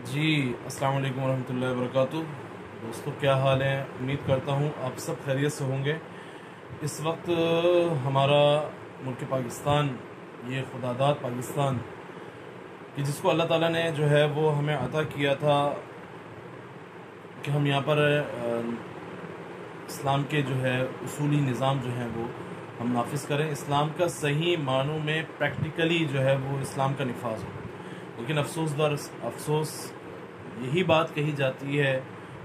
جی السلام علیکم ورحمۃ اللہ وبرکاتہ۔ دوستو کیا حال ہے؟ امید کرتا ہوں آپ سب خیریت سے ہوں گے۔ اس وقت ہمارا ملک پاکستان، یہ خداداد پاکستان کہ جس کو اللہ تعالیٰ نے جو ہے وہ ہمیں عطا کیا تھا کہ ہم یہاں پر اسلام کے جو ہے اصولی نظام جو ہیں وہ ہم نافذ کریں، اسلام کا صحیح معنوں میں پریکٹیکلی جو ہے وہ اسلام کا نفاذ ہو۔ لیکن افسوس یہی بات کہی جاتی ہے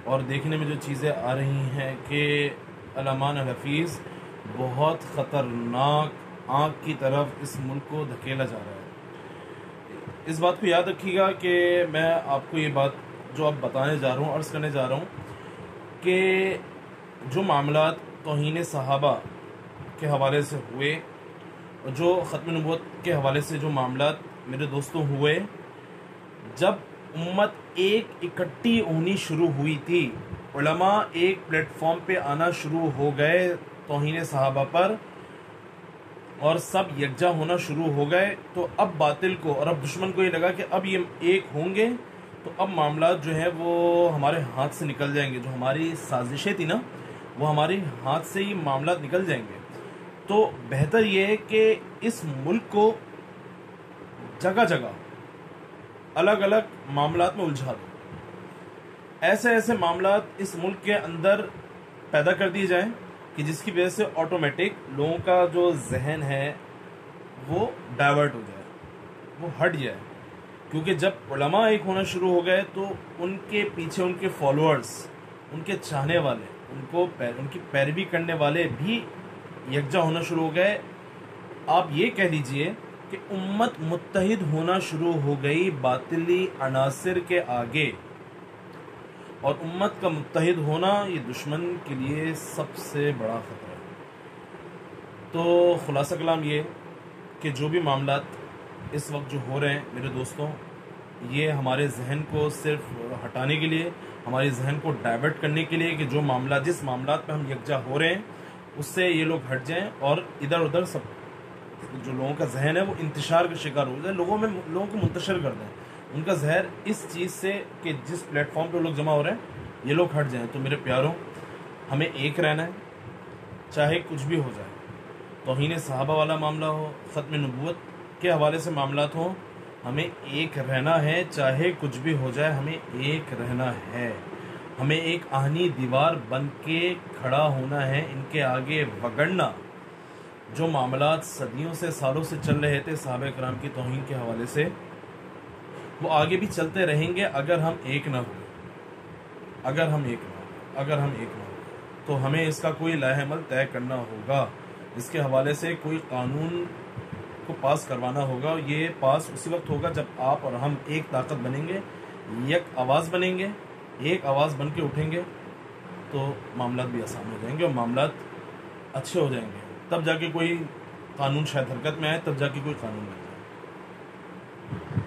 اور دیکھنے میں جو چیزیں آ رہی ہیں کہ علمان الحفیظ بہت خطرناک آنکھ کی طرف اس ملک کو دھکیلا جا رہا ہے۔ اس بات کو یاد رکھیے گا کہ میں آپ کو یہ بات جو اب بتانے جا رہا ہوں، عرض کرنے جا رہا ہوں کہ جو معاملات توہین صحابہ کے حوالے سے ہوئے، جو ختم نبوت کے حوالے سے جو معاملات میرے دوستوں ہوئے، جب امت ایک اکٹھی ہونی شروع ہوئی تھی، علماء ایک پلیٹ فارم پہ آنا شروع ہو گئے توہین صحابہ پر اور سب یکجا ہونا شروع ہو گئے، تو اب باطل کو اور اب دشمن کو یہ لگا کہ اب یہ ایک ہوں گے تو اب معاملات جو ہیں وہ ہمارے ہاتھ سے نکل جائیں گے، جو ہماری سازشیں تھی نا وہ ہمارے ہاتھ سے ہی معاملات نکل جائیں گے۔ تو بہتر یہ ہے کہ اس ملک کو جگہ جگہ الگ الگ معاملات میں الجھا دو، ایسے معاملات اس ملک کے اندر پیدا کر دی جائیں کہ جس کی وجہ سے آٹومیٹک لوگوں کا جو ذہن ہے وہ ڈائیورٹ ہو جائے، وہ ہٹ جائے۔ کیونکہ جب علماء ایک ہونا شروع ہو گئے تو ان کے پیچھے ان کے فالوورز، ان کے چاہنے والے، ان کی پیروی کرنے والے بھی یکجا ہونا شروع ہو گئے۔ آپ یہ کہہ لیجئے کہ امت متحد ہونا شروع ہو گئی باطلی عناصر کے آگے، اور امت کا متحد ہونا یہ دشمن کے لیے سب سے بڑا خطرہ ہے۔ تو خلاصہ کلام یہ کہ جو بھی معاملات اس وقت جو ہو رہے ہیں میرے دوستوں، یہ ہمارے ذہن کو صرف ہٹانے کے لیے، ہمارے ذہن کو ڈائیورٹ کرنے کے لیے کہ جس معاملات پہ ہم یکجا ہو رہے ہیں اس سے یہ لوگ ہٹ جائیں اور ادھر ادھر سب جو لوگوں کا ذہن ہے وہ انتشار کا شکار ہو جائے، لوگوں کو منتشر کر دیں ان کا زہر اس چیز سے کہ جس پلیٹ فارم پہ لوگ جمع ہو رہے ہیں یہ لوگ ہٹ جائیں۔ تو میرے پیاروں، ہمیں ایک رہنا ہے چاہے کچھ بھی ہو جائے، توہین صحابہ والا معاملہ ہو، ختم نبوت کے حوالے سے معاملات ہوں، ہمیں ایک رہنا ہے چاہے کچھ بھی ہو جائے، ہمیں ایک رہنا ہے، ہمیں ایک آہنی دیوار بن کے کھڑا ہونا ہے، ان کے آگے وگڑنا۔ جو معاملات صدیوں سے سالوں سے چل رہے تھے صحابہ کرام کی توہین کے حوالے سے، وہ آگے بھی چلتے رہیں گے اگر ہم ایک نہ ہوئے، اگر ہم ایک نہ ہوئے تو ہمیں اس کا کوئی لائحہ عمل طے کرنا ہوگا، اس کے حوالے سے کوئی قانون کو پاس کروانا ہوگا۔ یہ پاس اسی وقت ہوگا جب آپ اور ہم ایک طاقت بنیں گے، یک آواز بنیں گے، ایک آواز بن کے اٹھیں گے تو معاملات بھی آسان ہو جائیں گے اور معاملات اچھے ہو جائیں گے۔ تب جا کے کوئی قانون شاید حرکت میں آئے، تب جا کے کوئی قانون بن جائے۔